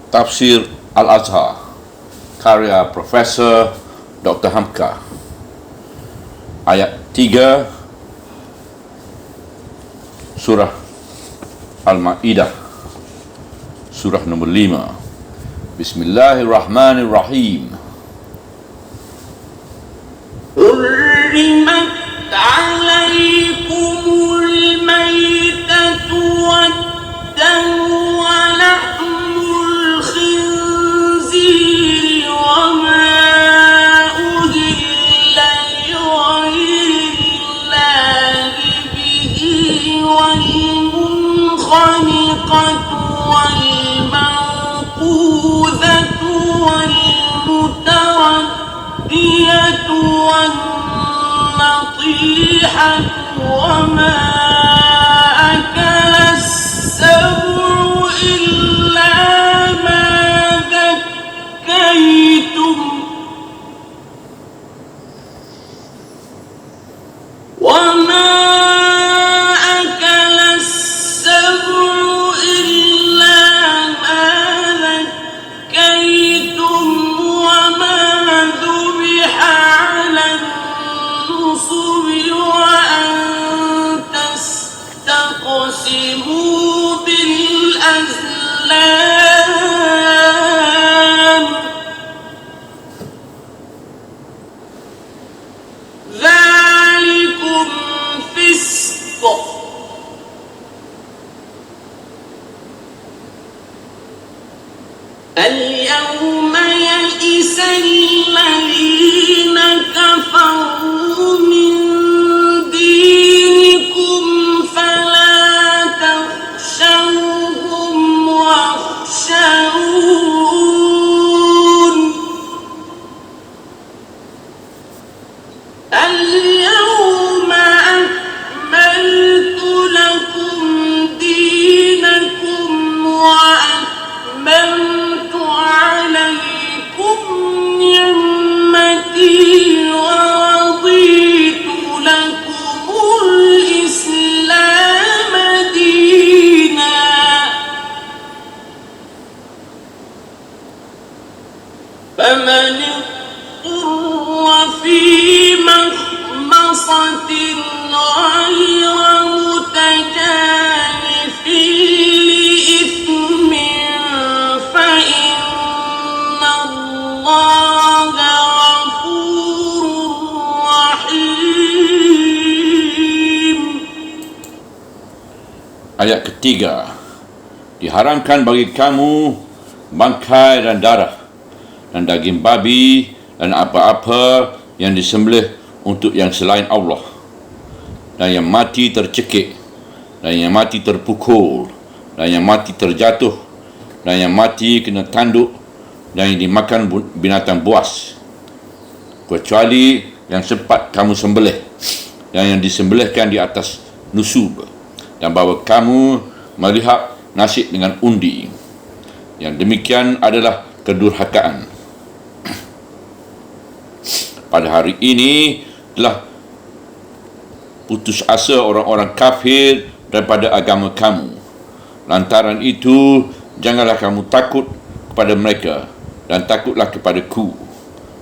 Tafsir Al-Azhar karya Profesor Dr. Hamka. Ayat 3 Surah Al-Ma'idah, surah nombor 5. Bismillahirrahmanirrahim. حرمت عليكم الميتة والدم ولحم الخنزير وما أهل لغير الله به والمنخنقة والموقوذة والمتردية والنطيحة وما أكل السبع إلا ما ذكيتم وما أكل السبع إلا ما ذكيتم وما ذبح على النصب وأن تستقسموا بالأزلام ذلكم فسق اليوم يئس الذين كفروا من دينكم فلا تخشوهم واخشون اليوم أكملت لكم دينكم وأتممت عليكم نعمتي ورضيت لكم الإسلام دينا فمن اضطر في مخمصة غير متجانف لإثم فإن الله غفور رحيم. Ayat ketiga. Diharamkan bagi kamu bangkai dan darah dan daging babi dan apa-apa yang disembelih untuk yang selain Allah, dan yang mati tercekik, dan yang mati terpukul, dan yang mati terjatuh, dan yang mati kena tanduk, dan yang dimakan binatang buas, kecuali yang sempat kamu sembelih dan yang disembelihkan di atas nusub, dan bahawa kamu melihat nasib dengan undi. Yang demikian adalah kedurhakaan. Pada hari ini telah putus asa orang-orang kafir daripada agama kamu. Lantaran itu, janganlah kamu takut kepada mereka dan takutlah kepadaku.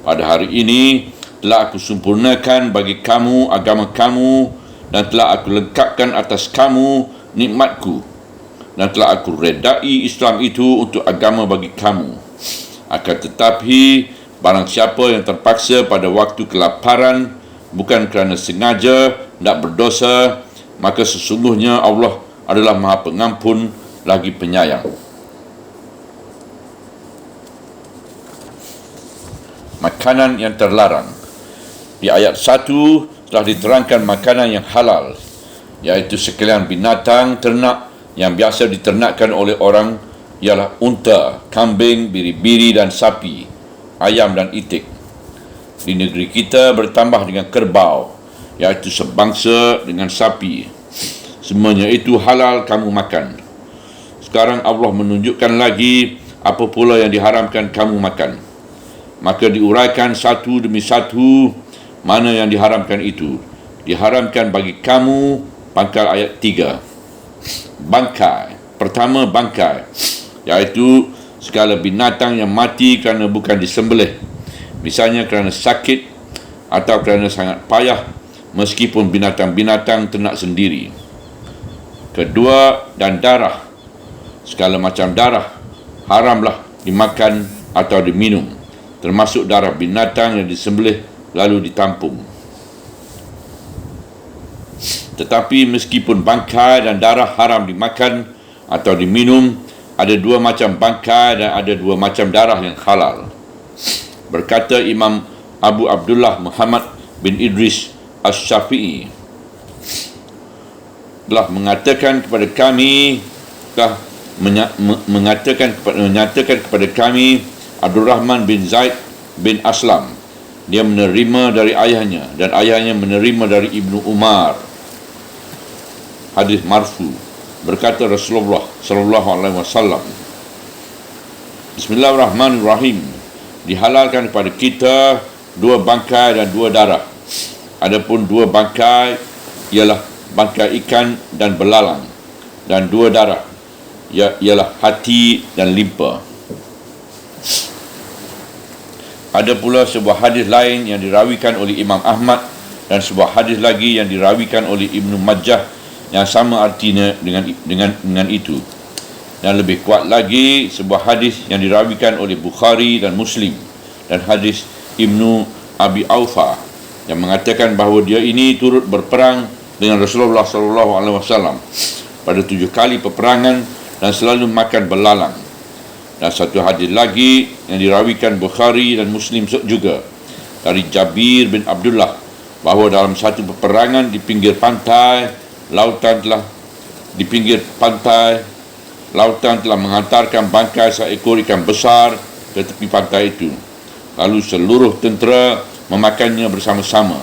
Pada hari ini telah aku sempurnakan bagi kamu agama kamu dan telah aku lengkapkan atas kamu nikmatku dan telah aku redai Islam itu untuk agama bagi kamu. Akan tetapi, barang siapa yang terpaksa pada waktu kelaparan bukan kerana sengaja tidak berdosa, maka sesungguhnya Allah adalah Maha Pengampun lagi penyayang. Makanan yang terlarang. Di ayat 1 telah diterangkan makanan yang halal, iaitu sekalian binatang ternak yang biasa diternakkan oleh orang, ialah unta, kambing, biri-biri dan sapi, ayam dan itik. Di negeri kita bertambah dengan kerbau, iaitu sebangsa dengan sapi. Semuanya itu halal kamu makan. Sekarang Allah menunjukkan lagi apa pula yang diharamkan kamu makan. Maka diuraikan satu demi satu mana yang diharamkan itu. Diharamkan bagi kamu pangkal ayat 3. Bangkai. Pertama, bangkai, iaitu segala binatang yang mati kerana bukan disembelih, misalnya kerana sakit atau kerana sangat payah, meskipun binatang-binatang ternak sendiri. Kedua, dan darah. Segala macam darah haramlah dimakan atau diminum, termasuk darah binatang yang disembelih lalu ditampung. Tetapi meskipun bangkai dan darah haram dimakan atau diminum, ada dua macam bangkai dan ada dua macam darah yang halal. Berkata Imam Abu Abdullah Muhammad bin Idris Asy-Syafi'i telah mengatakan kepada kami, menyatakan kepada kami Abdul Rahman bin Zaid bin Aslam, dia menerima dari ayahnya dan ayahnya menerima dari Ibnu Umar, hadis marfu. Berkata Rasulullah sallallahu alaihi wasallam, Bismillahirrahmanirrahim, dihalalkan kepada kita dua bangkai dan dua darah. Adapun dua bangkai ialah bangkai ikan dan belalang, dan dua darah ialah hati dan limpa. Ada pula sebuah hadis lain yang dirawikan oleh Imam Ahmad dan sebuah hadis lagi yang dirawikan oleh Ibnu Majah yang sama artinya dengan itu. Dan lebih kuat lagi sebuah hadis yang dirawikan oleh Bukhari dan Muslim dan hadis Ibnu Abi Aufa yang mengatakan bahawa dia ini turut berperang dengan Rasulullah SAW pada 7 kali peperangan dan selalu makan belalang. Dan satu hadis lagi yang dirawikan Bukhari dan Muslim juga dari Jabir bin Abdullah bahawa dalam satu peperangan di pinggir pantai lautan telah menghantarkan bangkai seekor ikan besar ke tepi pantai itu. Lalu seluruh tentera memakannya bersama-sama.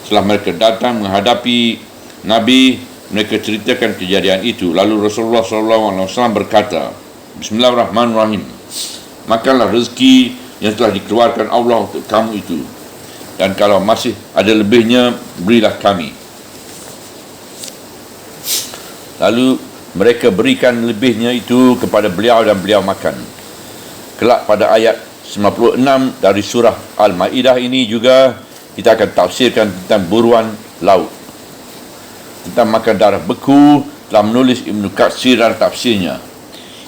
Setelah mereka datang menghadapi Nabi, mereka ceritakan kejadian itu. Lalu Rasulullah SAW berkata, Bismillahirrahmanirrahim, makanlah rezeki yang telah dikeluarkan Allah untuk kamu itu, dan kalau masih ada lebihnya, berilah kami. Lalu mereka berikan lebihnya itu kepada beliau dan beliau makan. Kelak pada ayat 96 dari surah Al-Ma'idah ini juga kita akan tafsirkan tentang buruan laut. Tentang makan darah beku telah menulis Ibnu Katsir dan tafsirnya.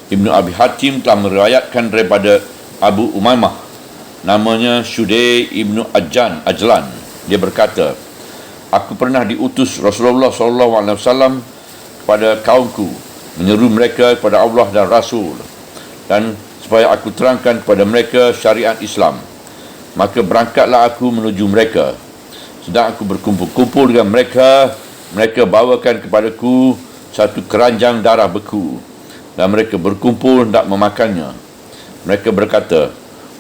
Ibnu Abi Hatim telah meriwayatkan daripada Abu Umamah, namanya Syudai Ibnu Ajlan. Dia berkata, aku pernah diutus Rasulullah SAW kepada kaumku, menyeru mereka kepada Allah dan Rasul, dan supaya aku terangkan kepada mereka syariat Islam. Maka berangkatlah aku menuju mereka. Sedang aku berkumpul-kumpul dengan mereka, mereka bawakan kepadaku satu keranjang darah beku, dan mereka berkumpul hendak memakannya. Mereka berkata,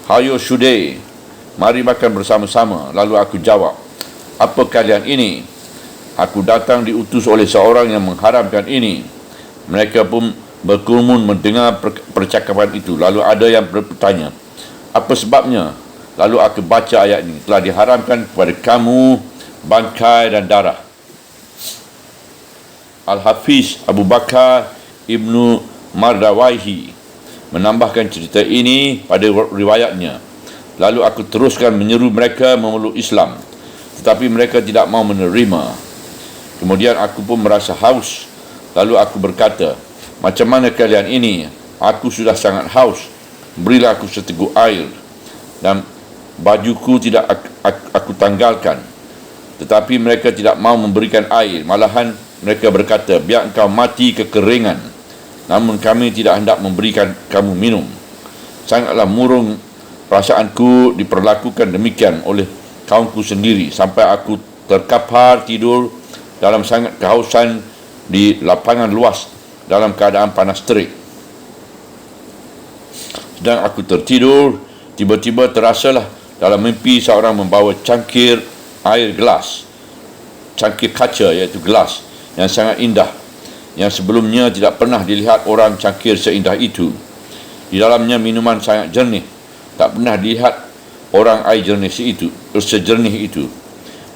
hayo Syudai, mari makan bersama-sama. Lalu aku jawab, apa kalian ini? Aku datang diutus oleh seorang yang mengharamkan ini. Mereka pun berkerumun mendengar percakapan itu. Lalu ada yang bertanya, apa sebabnya? Lalu aku baca ayat ini, telah diharamkan kepada kamu bangkai dan darah. Al-Hafiz Abu Bakar Ibnu Mardawaihi menambahkan cerita ini pada riwayatnya. Lalu aku teruskan menyeru mereka memeluk Islam, tetapi mereka tidak mau menerima. Kemudian aku pun merasa haus. Lalu aku berkata, macam mana kalian ini? Aku sudah sangat haus. Berilah aku seteguk air. Dan bajuku tidak aku tanggalkan. Tetapi mereka tidak mau memberikan air. Malahan mereka berkata, biar engkau mati kekeringan, namun kami tidak hendak memberikan kamu minum. Sangatlah murung perasaanku diperlakukan demikian oleh kaumku sendiri, sampai aku terkapar tidur dalam sangat kehausan di lapangan luas dalam keadaan panas terik. Sedang aku tertidur, tiba-tiba terasalah dalam mimpi seorang membawa cangkir air gelas, cangkir kaca iaitu gelas yang sangat indah, yang sebelumnya tidak pernah dilihat orang cangkir seindah itu. Di dalamnya minuman sangat jernih, tak pernah dilihat orang air jernih sejernih itu.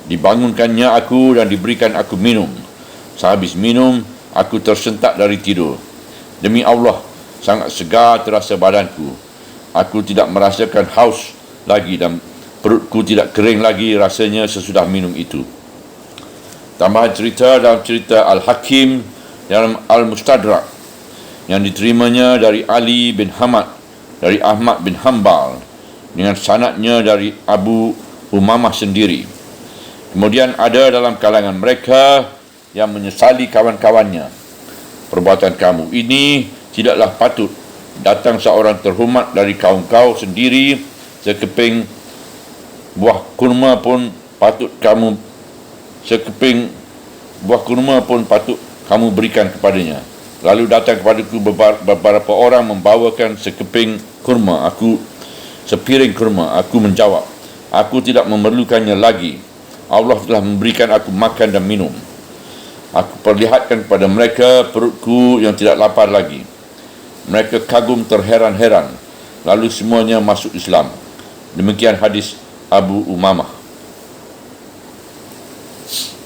Dibangunkannya aku dan diberikan aku minum. Sehabis minum, aku tersentak dari tidur. Demi Allah, sangat segar terasa badanku. Aku tidak merasakan haus lagi dan perutku tidak kering lagi rasanya sesudah minum itu. Tambahan cerita dalam cerita Al-Hakim dalam Al-Mustadrak yang diterimanya dari Ali bin Hamad dari Ahmad bin Hanbal dengan sanadnya dari Abu Umamah sendiri. Kemudian ada dalam kalangan mereka yang menyesali kawan-kawannya. Perbuatan kamu ini tidaklah patut. Datang seorang terhormat dari kaum kau sendiri, sekeping buah kurma pun patut kamu berikan kepadanya. Lalu datang kepadaku beberapa orang membawakan sepiring kurma. Aku menjawab, aku tidak memerlukannya lagi. Allah telah memberikan aku makan dan minum. Aku perlihatkan kepada mereka perutku yang tidak lapar lagi. Mereka kagum terheran-heran. Lalu semuanya masuk Islam. Demikian hadis Abu Umamah.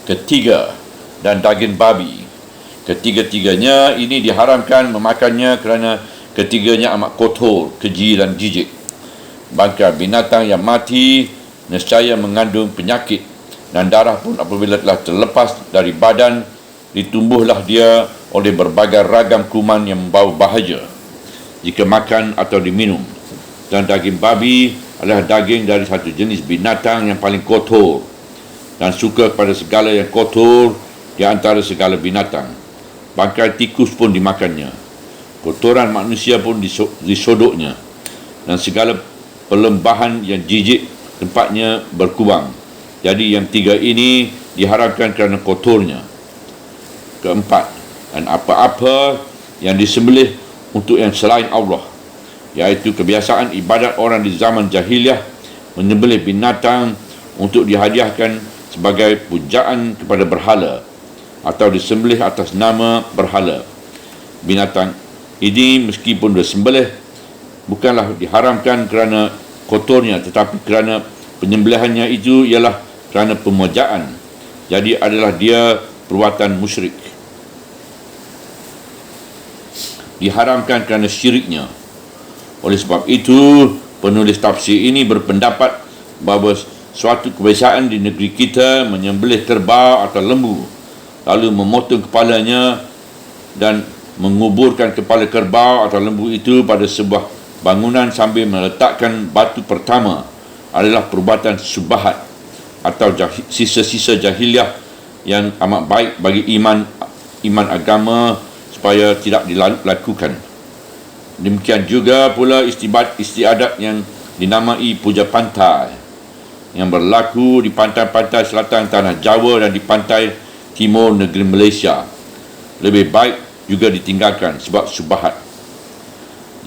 Ketiga, dan daging babi. Ketiga-tiganya ini diharamkan memakannya kerana ketiganya amat kotor, keji dan jijik. Bangkai binatang yang mati nescaya mengandung penyakit, dan darah pun apabila telah terlepas dari badan, ditumbuhlah dia oleh berbagai ragam kuman yang membawa bahaya jika makan atau diminum. Dan daging babi adalah daging dari satu jenis binatang yang paling kotor dan suka kepada segala yang kotor di antara segala binatang. Bangkai tikus pun dimakannya. Kotoran manusia pun disodoknya, dan segala perlembahan yang jijik tempatnya berkubang. Jadi yang tiga ini diharamkan kerana kotornya. Keempat, dan apa-apa yang disembelih untuk yang selain Allah, iaitu kebiasaan ibadat orang di zaman jahiliah menyembelih binatang untuk dihadiahkan sebagai pujaan kepada berhala atau disembelih atas nama berhala. Binatang ini meskipun disembelih bukanlah diharamkan kerana kotornya, tetapi kerana penyembelihannya itu ialah kerana pemujaan. Jadi adalah dia perbuatan musyrik. Diharamkan kerana syiriknya. Oleh sebab itu, penulis tafsir ini berpendapat bahawa suatu kebiasaan di negeri kita menyembelih kerbau atau lembu, lalu memotong kepalanya dan menguburkan kepala kerbau atau lembu itu pada sebuah bangunan sambil meletakkan batu pertama adalah perbuatan subahat atau sisa-sisa jahiliah yang amat baik bagi iman agama supaya tidak dilakukan. Demikian juga pula istiadat yang dinamai puja pantai yang berlaku di pantai-pantai selatan tanah Jawa dan di pantai timur negeri Malaysia. Lebih baik juga ditinggalkan sebab subahat,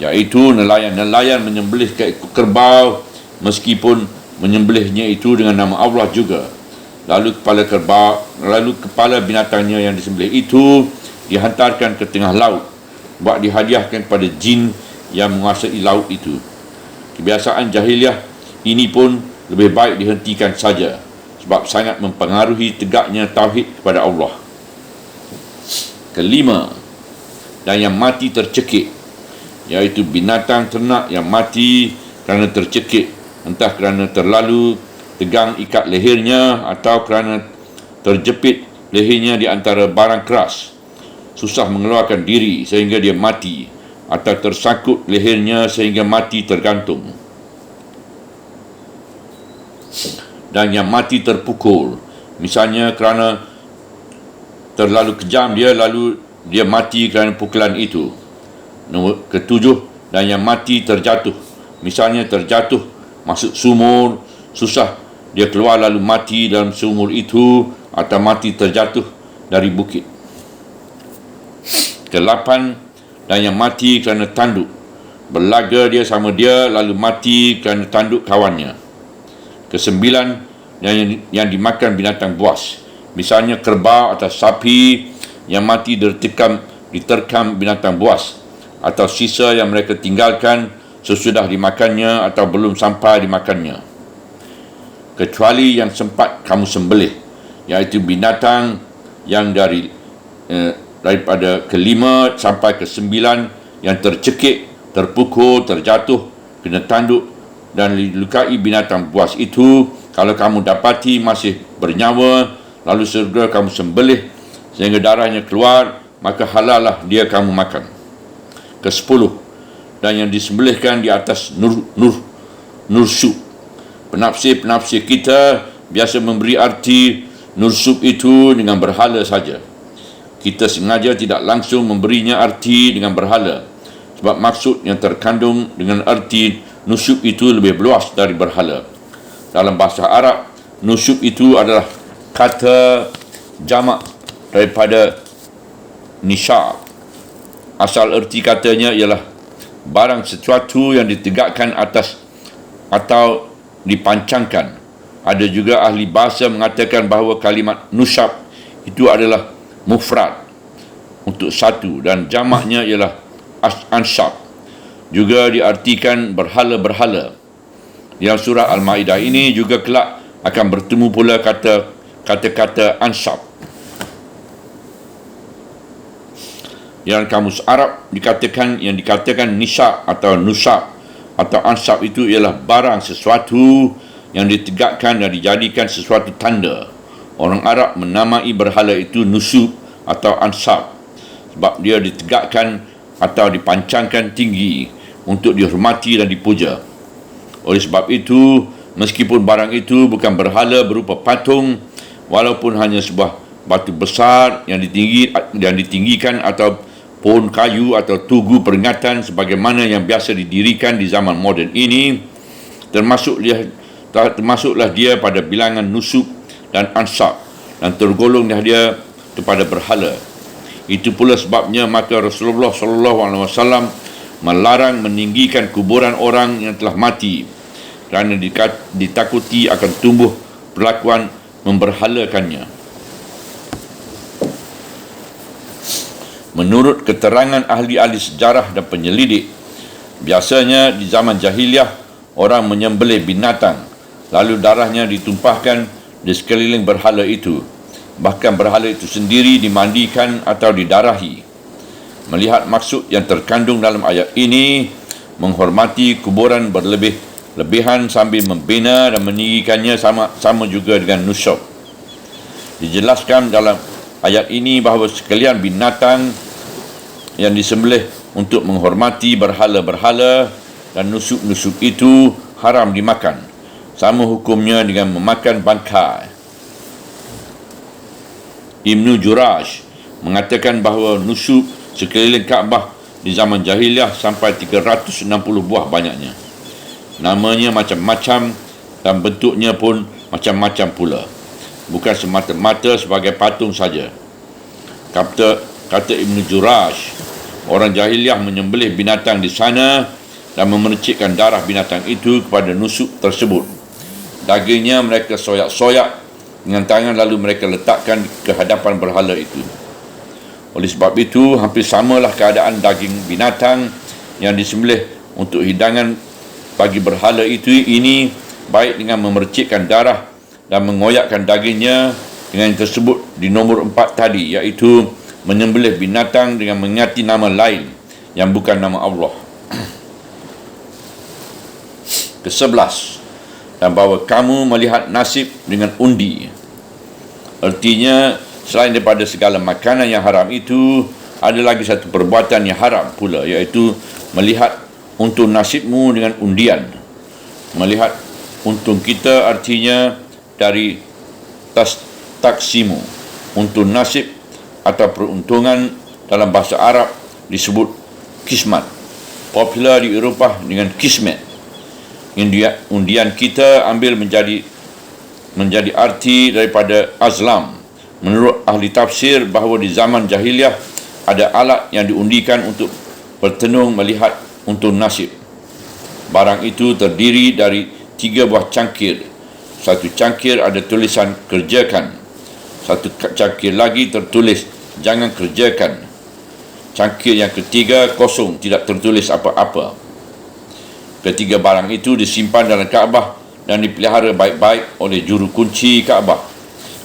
iaitu nelayan menyembelih kerbau meskipun menyembelihnya itu dengan nama Allah juga. Lalu kepala binatangnya yang disembelih itu dihantarkan ke tengah laut, buat dihadiahkan kepada jin yang menguasai laut itu. Kebiasaan jahiliah ini pun lebih baik dihentikan saja sebab sangat mempengaruhi tegaknya tauhid kepada Allah. Kelima, dan yang mati tercekik, iaitu binatang ternak yang mati kerana tercekik, entah kerana terlalu tegang ikat lehernya atau kerana terjepit lehernya di antara barang keras, susah mengeluarkan diri sehingga dia mati, atau tersangkut lehernya sehingga mati tergantung. Dan yang mati terpukul, misalnya kerana terlalu kejam dia, lalu dia mati kerana pukulan itu. Nombor ketujuh, dan yang mati terjatuh, misalnya terjatuh masuk sumur, susah dia keluar lalu mati dalam sumur itu, atau mati terjatuh dari bukit. Kelapan, dan yang mati kerana tanduk, berlaga dia sama dia lalu mati kerana tanduk kawannya. Kesembilan, yang dimakan binatang buas, misalnya kerbau atau sapi yang mati diterkam binatang buas, atau sisa yang mereka tinggalkan sesudah dimakannya atau belum sampai dimakannya, kecuali yang sempat kamu sembelih, iaitu binatang yang daripada kelima sampai ke 9 yang tercekik, terpukul, terjatuh, kena tanduk dan dilukai binatang buas itu, kalau kamu dapati masih bernyawa, lalu segera kamu sembelih sehingga darahnya keluar, maka halallah dia kamu makan. Ke-10, dan yang disembelihkan di atas nursub. Penafsir-penafsir kita biasa memberi arti nursub itu dengan berhala saja. Kita sengaja tidak langsung memberinya arti dengan berhala, sebab maksud yang terkandung dengan arti nusyub itu lebih luas dari berhala. Dalam bahasa Arab, nusyub itu adalah kata jamak daripada nisyab. Asal erti katanya ialah barang sesuatu yang ditegakkan atas atau dipancangkan. Ada juga ahli bahasa mengatakan bahawa kalimat nusyab itu adalah mufrad untuk satu dan jamaknya ialah ansab. Juga diartikan berhala-berhala. Dalam surah Al-Ma'idah ini juga kelak akan bertemu pula kata-kata ansab. Dalam kamus Arab yang dikatakan nisab atau nusab atau ansab itu ialah barang sesuatu yang ditegakkan dan dijadikan sesuatu tanda. Orang Arab menamai berhala itu nusub atau ansab sebab dia ditegakkan atau dipancangkan tinggi untuk dihormati dan dipuja. Oleh sebab itu, meskipun barang itu bukan berhala berupa patung, walaupun hanya sebuah batu besar yang ditinggikan atau pohon kayu atau tugu peringatan sebagaimana yang biasa didirikan di zaman moden ini, termasuklah dia pada bilangan nusub dan ansab dan tergolonglah dia kepada berhala. Itu pula sebabnya maka Rasulullah SAW melarang meninggikan kuburan orang yang telah mati kerana ditakuti akan tumbuh perlakuan memberhalakannya. Menurut keterangan ahli-ahli sejarah dan penyelidik, biasanya di zaman jahiliah orang menyembelih binatang lalu darahnya ditumpahkan di sekeliling berhala itu. Bahkan berhala itu sendiri dimandikan atau didarahi. Melihat maksud yang terkandung dalam ayat ini, menghormati kuburan berlebihan sambil membina dan meninggikannya sama juga dengan nusyab. Dijelaskan dalam ayat ini bahawa sekalian binatang yang disembelih untuk menghormati berhala-berhala dan nusuk-nusuk itu haram dimakan. Sama hukumnya dengan memakan bangkai. Ibnu Juraj mengatakan bahawa nusuk sekeliling Kaabah di zaman jahiliah sampai 360 buah banyaknya. Namanya macam-macam dan bentuknya pun macam-macam pula. Bukan semata-mata sebagai patung saja. Kata Ibnu Juraj, orang jahiliah menyembelih binatang di sana dan memercikkan darah binatang itu kepada nusuk tersebut. Dagingnya mereka soyak-soyak dengan tangan lalu mereka letakkan ke hadapan berhala itu. Oleh sebab itu, hampir samalah keadaan daging binatang yang disembelih untuk hidangan bagi berhala itu ini, baik dengan memercikkan darah dan mengoyakkan dagingnya dengan yang tersebut di nombor 4 tadi, iaitu menyembelih binatang dengan mengingati nama lain yang bukan nama Allah. Ke-11, dan bahawa kamu melihat nasib dengan undi. Artinya, selain daripada segala makanan yang haram itu, ada lagi satu perbuatan yang haram pula, iaitu melihat untung nasibmu dengan undian. Melihat untung kita artinya dari taksimu. Untung nasib atau peruntungan dalam bahasa Arab disebut kismat. Popular di Eropah dengan kismet. Undian kita ambil menjadi arti daripada azlam. Menurut ahli tafsir bahawa di zaman jahiliah ada alat yang diundikan untuk bertenung melihat untung nasib. Barang itu terdiri dari 3 buah cangkir. Satu cangkir ada tulisan kerjakan. Satu cangkir lagi tertulis jangan kerjakan. Cangkir yang ketiga kosong, tidak tertulis apa-apa. Ketiga barang itu disimpan dalam Kaabah dan dipelihara baik-baik oleh juru kunci Kaabah.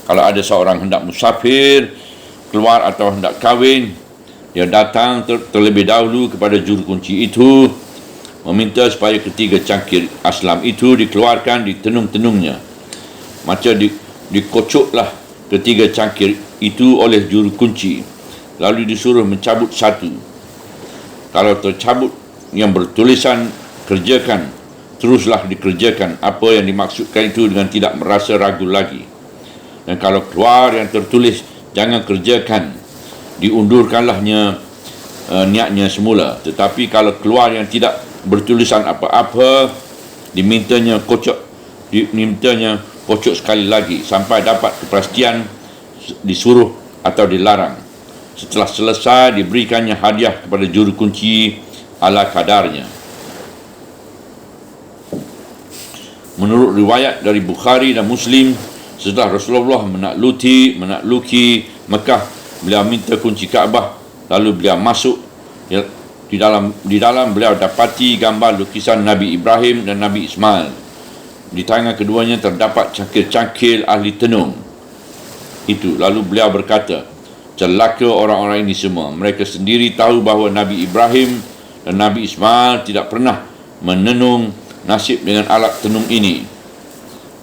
Kalau ada seorang hendak musafir, keluar atau hendak kahwin, Dia datang terlebih dahulu kepada juru kunci itu, meminta supaya ketiga cangkir aslam itu dikeluarkan di tenung-tenungnya. Macam dikocoklah ketiga cangkir itu oleh juru kunci, lalu disuruh mencabut satu. Kalau tercabut yang bertulisan kerjakan, teruslah dikerjakan apa yang dimaksudkan itu dengan tidak merasa ragu lagi. Dan kalau keluar yang tertulis jangan kerjakan, diundurkanlah niatnya semula. Tetapi kalau keluar yang tidak bertulisan apa-apa, dimintanya kocok sekali lagi sampai dapat kepastian disuruh atau dilarang. Setelah selesai, diberikannya hadiah kepada juru kunci ala kadarnya. Menurut riwayat dari Bukhari dan Muslim, setelah Rasulullah menakluki Mekah, beliau minta kunci Kaabah, lalu beliau masuk. Di dalam beliau dapati gambar lukisan Nabi Ibrahim dan Nabi Ismail. Di tangan keduanya terdapat cangkir-cangkir ahli tenung itu. Lalu beliau berkata, celaka orang-orang ini semua. Mereka sendiri tahu bahawa Nabi Ibrahim dan Nabi Ismail tidak pernah menenung nasib dengan alat tenung ini.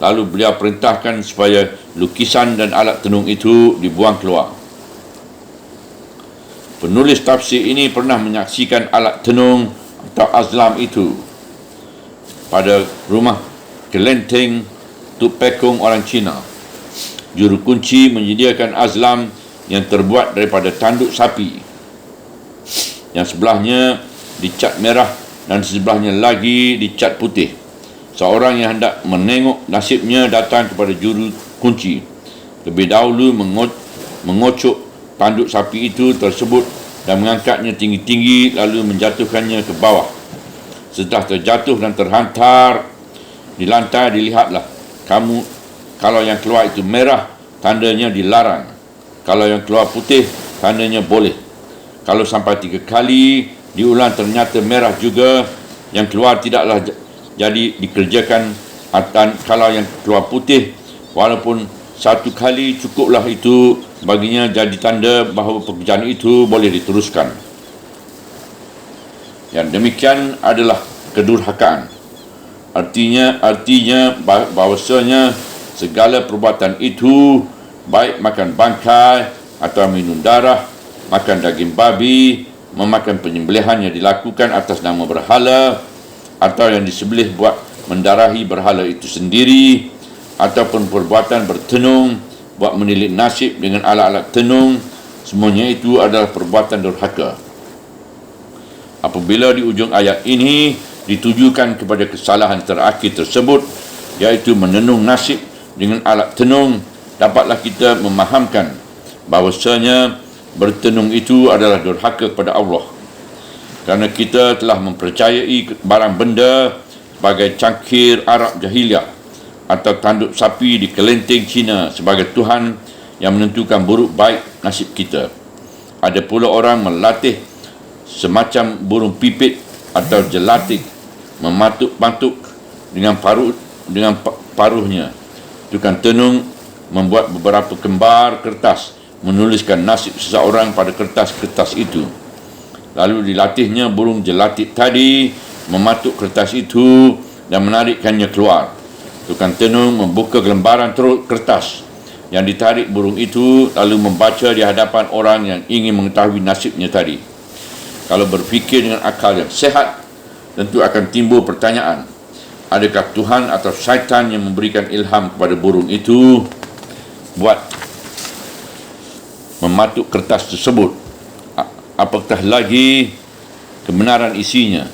Lalu beliau perintahkan supaya lukisan dan alat tenung itu dibuang keluar. Penulis tafsir ini pernah menyaksikan alat tenung atau azlam itu pada rumah kelenteng Tuk Pekong orang Cina. Juru kunci menyediakan azlam yang terbuat daripada tanduk sapi, yang sebelahnya dicat merah dan sebelahnya lagi dicat putih. Seorang yang hendak menengok nasibnya datang kepada juru kunci. Lebih dahulu mengocok tanduk sapi itu tersebut dan mengangkatnya tinggi-tinggi, lalu menjatuhkannya ke bawah. Setelah terjatuh dan terhantar di lantai, dilihatlah kalau yang keluar itu merah, tandanya dilarang. Kalau yang keluar putih, tandanya boleh. Kalau sampai 3 kali diulang ternyata merah juga, yang keluar tidaklah jadi dikerjakan. Dan kalau yang keluar putih, walaupun 1 kali cukuplah itu baginya jadi tanda bahawa pekerjaan itu boleh diteruskan. Yang demikian adalah kedurhakaan. Artinya bahawasanya segala perbuatan itu, baik makan bangkai atau minum darah, makan daging babi, memakan penyembelihan yang dilakukan atas nama berhala, atau yang disembelih buat mendarahi berhala itu sendiri, ataupun perbuatan bertenung, buat menilik nasib dengan alat-alat tenung, semuanya itu adalah perbuatan durhaka. Apabila di ujung ayat ini ditujukan kepada kesalahan terakhir tersebut, iaitu menenung nasib dengan alat tenung, dapatlah kita memahamkan bahawasanya bertenung itu adalah durhaka kepada Allah. Kerana kita telah mempercayai barang benda sebagai cangkir Arab jahiliah atau tanduk sapi di kelenteng Cina sebagai Tuhan yang menentukan buruk baik nasib kita. Ada pula orang melatih semacam burung pipit atau jelatik, mematuk-matuk dengan paruhnya. Tukang tenung membuat beberapa kembar kertas, menuliskan nasib seseorang pada kertas-kertas itu. Lalu dilatihnya burung jelatik tadi mematuk kertas itu dan menarikkannya keluar. Tukang tenung membuka lembaran kertas yang ditarik burung itu, lalu membaca di hadapan orang yang ingin mengetahui nasibnya tadi. Kalau berfikir dengan akal yang sehat, tentu akan timbul pertanyaan, adakah Tuhan atau syaitan yang memberikan ilham kepada burung itu buat mematuk kertas tersebut? Apakah lagi kebenaran isinya?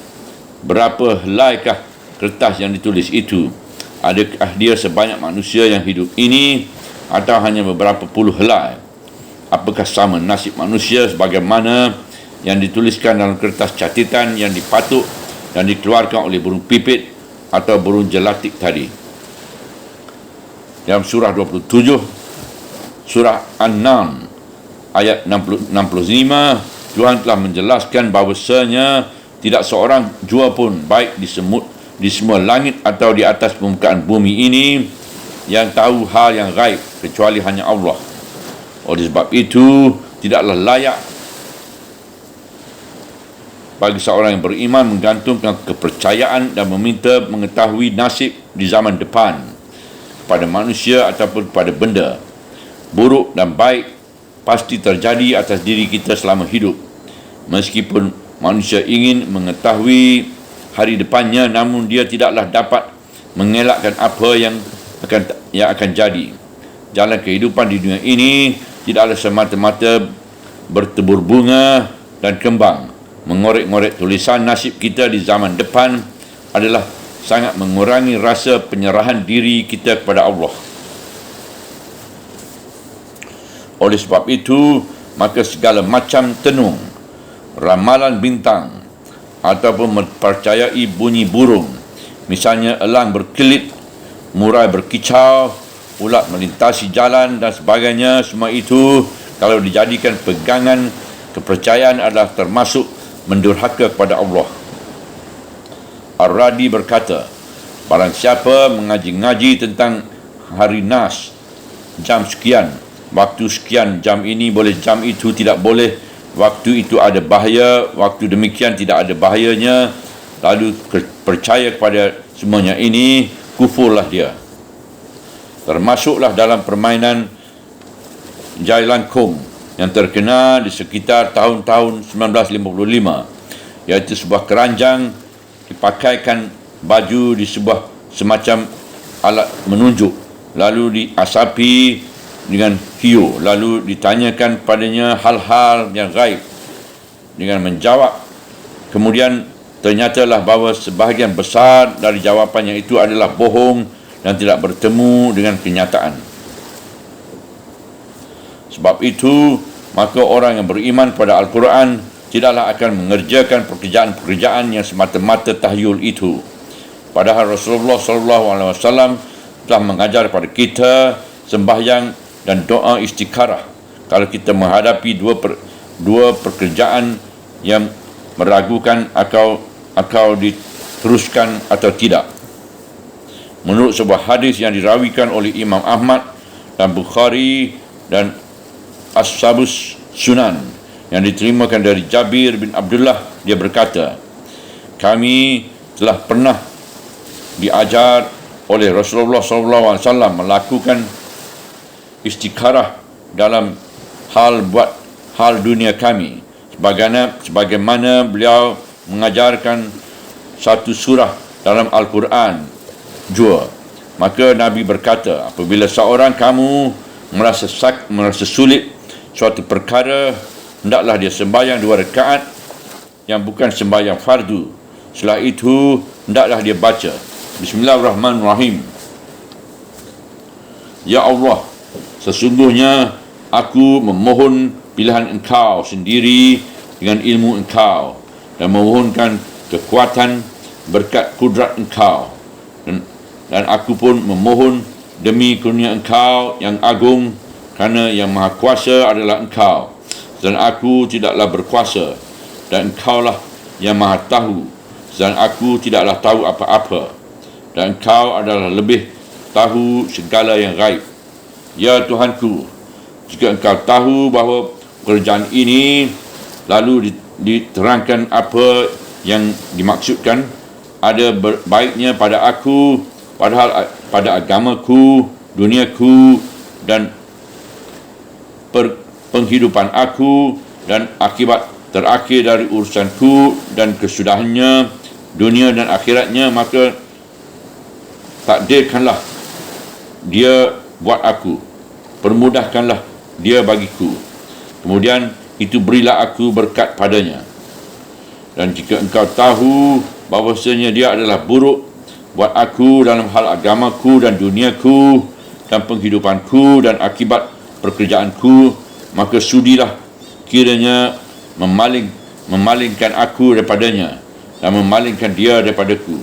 Berapa helaikah kertas yang ditulis itu? Adakah dia sebanyak manusia yang hidup ini, atau hanya beberapa puluh helai? Apakah sama nasib manusia sebagaimana yang dituliskan dalam kertas catatan yang dipatuk dan dikeluarkan oleh burung pipit atau burung jelatik tadi? Dalam surah 27, surah An-Nam ayat 65, Tuhan telah menjelaskan bahawasanya tidak seorang jua pun, baik di semua langit atau di atas permukaan bumi ini, yang tahu hal yang gaib kecuali hanya Allah. Oleh sebab itu, tidaklah layak bagi seorang yang beriman menggantungkan kepercayaan dan meminta mengetahui nasib di zaman depan kepada manusia ataupun kepada benda. Buruk dan baik pasti terjadi atas diri kita selama hidup. Meskipun manusia ingin mengetahui hari depannya, namun dia tidaklah dapat mengelakkan apa yang akan jadi. Jalan kehidupan di dunia ini tidaklah semata-mata bertebur bunga dan kembang. Mengorek-ngorek tulisan nasib kita di zaman depan adalah sangat mengurangi rasa penyerahan diri kita kepada Allah. Oleh sebab itu, maka segala macam tenung, ramalan bintang ataupun mempercayai bunyi burung, misalnya elang berkelit, murai berkicau, ulat melintasi jalan dan sebagainya, semua itu kalau dijadikan pegangan kepercayaan adalah termasuk mendurhaka kepada Allah. Ar-Radi berkata, barang siapa mengaji-ngaji tentang hari Nas, jam sekian, waktu sekian, jam ini boleh, jam itu tidak boleh, waktu itu ada bahaya, waktu demikian tidak ada bahayanya, lalu percaya kepada semuanya ini, kufurlah dia. Termasuklah dalam permainan Jailangkung yang terkenal di sekitar tahun-tahun 1955, iaitu sebuah keranjang dipakaikan baju di sebuah semacam alat menunjuk, lalu diasapi dengan hiu, lalu ditanyakan padanya hal-hal yang gaib dengan menjawab. Kemudian ternyatalah bahawa sebahagian besar dari jawapannya itu adalah bohong dan tidak bertemu dengan kenyataan. Sebab itu, maka orang yang beriman pada Al-Quran tidaklah akan mengerjakan pekerjaan-pekerjaan yang semata-mata tahyul itu. Padahal Rasulullah SAW telah mengajar kepada kita sembahyang dan doa istikharah kalau kita menghadapi dua pekerjaan yang meragukan akal diteruskan atau tidak. Menurut sebuah hadis yang dirawikan oleh Imam Ahmad dan Bukhari dan As-Sabus Sunan yang diterimakan dari Jabir bin Abdullah, dia berkata, kami telah pernah diajar oleh Rasulullah SAW melakukan istikharah dalam hal dunia kami, sebagaimana beliau mengajarkan satu surah dalam Al-Quran jua. Maka Nabi berkata, apabila seorang kamu merasa sulit suatu perkara, hendaklah dia sembahyang 2 rakaat yang bukan sembahyang fardu. Setelah itu hendaklah dia baca Bismillahirrahmanirrahim. Ya Allah, sesungguhnya aku memohon pilihan Engkau sendiri dengan ilmu Engkau dan memohonkan kekuatan berkat kudrat Engkau, dan aku pun memohon demi kurnia Engkau yang agung, kerana yang maha kuasa adalah Engkau dan aku tidaklah berkuasa, dan Engkaulah yang maha tahu dan aku tidaklah tahu apa-apa, dan Engkau adalah lebih tahu segala yang gaib. Ya Tuhanku, jika Engkau tahu bahawa pekerjaan ini, lalu diterangkan apa yang dimaksudkan, ada baiknya pada aku, padahal pada agamaku, duniaku dan penghidupan aku, dan akibat terakhir dari urusanku dan kesudahannya, dunia dan akhiratnya, maka takdirkanlah dia buat aku, permudahkanlah dia bagiku, kemudian itu berilah aku berkat padanya. Dan jika Engkau tahu bahawasanya dia adalah buruk buat aku dalam hal agamaku dan duniaku dan penghidupanku dan akibat pekerjaanku, maka sudilah kiranya memalingkan aku daripadanya dan memalingkan dia daripadaku.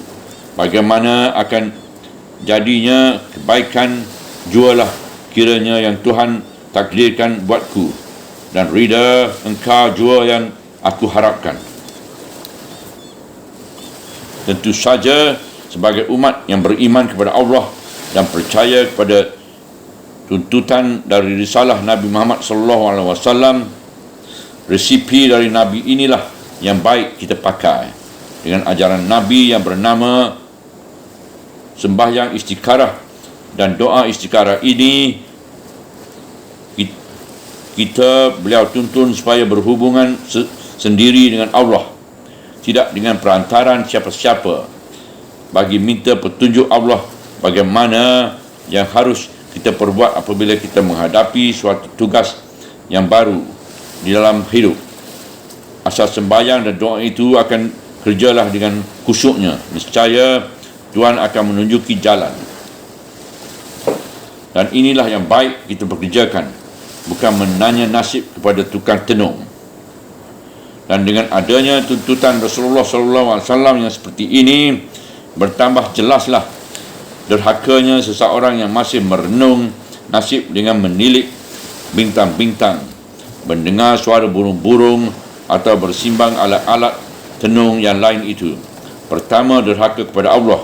Bagaimana akan jadinya kebaikan jualah kiranya yang Tuhan takdirkan buatku, dan rida Engkau jua yang aku harapkan. Tentu saja sebagai umat yang beriman kepada Allah dan percaya kepada tuntutan dari risalah Nabi Muhammad SAW, resipi dari Nabi inilah yang baik kita pakai dengan ajaran Nabi yang bernama sembahyang istikharah dan doa istikharah ini. Beliau tuntun supaya berhubungan sendiri dengan Allah, tidak dengan perantaran siapa-siapa, bagi minta petunjuk Allah bagaimana yang harus kita perbuat apabila kita menghadapi suatu tugas yang baru di dalam hidup. Asal sembahyang dan doa itu akan kerjalah dengan khusyuknya, nescaya Tuhan akan menunjuki jalan. Dan inilah yang baik kita bekerjakan, bukan menanya nasib kepada tukang tenung. Dan dengan adanya tuntutan Rasulullah SAW yang seperti ini, bertambah jelaslah derhakanya seseorang yang masih merenung nasib dengan menilik bintang-bintang, mendengar suara burung-burung atau bersimbang alat-alat tenung yang lain itu. Pertama, derhaka kepada Allah.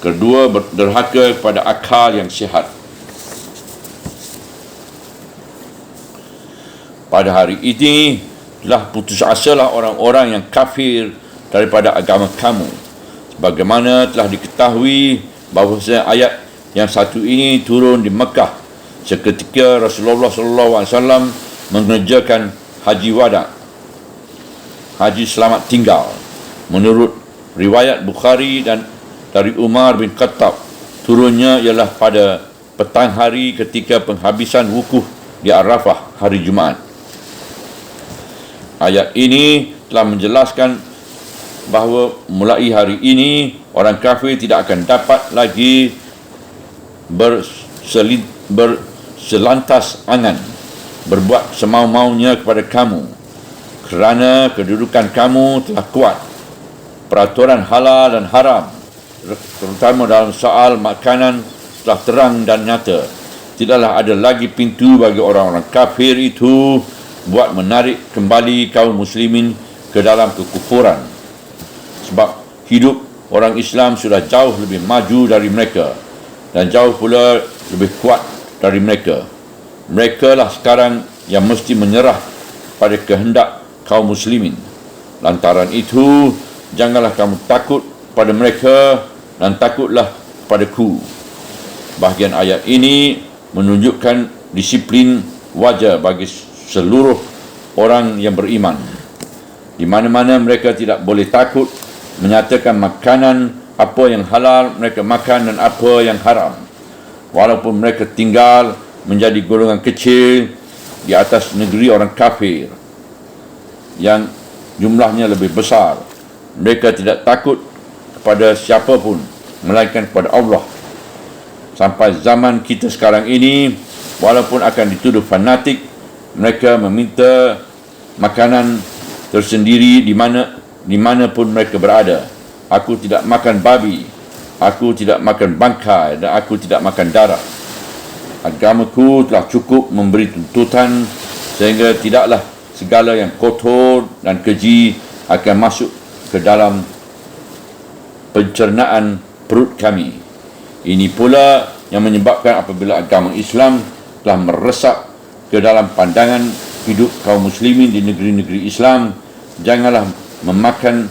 Kedua, derhaka kepada akal yang sihat. Pada hari ini telah putus asalah orang-orang yang kafir daripada agama kamu, sebagaimana telah diketahui bahawa ayat yang satu ini turun di Mekah seketika Rasulullah SAW mengerjakan haji wada, haji selamat tinggal. Menurut riwayat Bukhari dan dari Umar bin Khattab, turunnya ialah pada petang hari ketika penghabisan wukuf di Arafah hari Jumaat. Ayat ini telah menjelaskan bahawa mulai hari ini orang kafir tidak akan dapat lagi berselantas angan berbuat semau-maunya kepada kamu, kerana kedudukan kamu telah kuat. Peraturan halal dan haram, terutama dalam soal makanan, telah terang dan nyata. Tidaklah ada lagi pintu bagi orang-orang kafir itu buat menarik kembali kaum muslimin ke dalam kekufuran, sebab hidup orang Islam sudah jauh lebih maju dari mereka dan jauh pula lebih kuat dari mereka. Mereka lah sekarang yang mesti menyerah pada kehendak kaum muslimin. Lantaran itu, janganlah kamu takut pada mereka dan takutlah padaku. Bahagian ayat ini menunjukkan disiplin wajar bagi seluruh orang yang beriman. Di mana-mana mereka tidak boleh takut menyatakan makanan apa yang halal mereka makan dan apa yang haram, walaupun mereka tinggal menjadi golongan kecil di atas negeri orang kafir yang jumlahnya lebih besar. Mereka tidak takut kepada siapa pun melainkan kepada Allah. Sampai zaman kita sekarang ini, walaupun akan dituduh fanatik, mereka meminta makanan tersendiri di mana pun mereka berada. Aku tidak makan babi, aku tidak makan bangkai, dan aku tidak makan darah. Agamaku telah cukup memberi tuntutan sehingga tidaklah segala yang kotor dan keji akan masuk ke dalam pencernaan perut kami. Ini pula yang menyebabkan apabila agama Islam telah meresap ke dalam pandangan hidup kaum muslimin di negeri-negeri Islam, janganlah memakan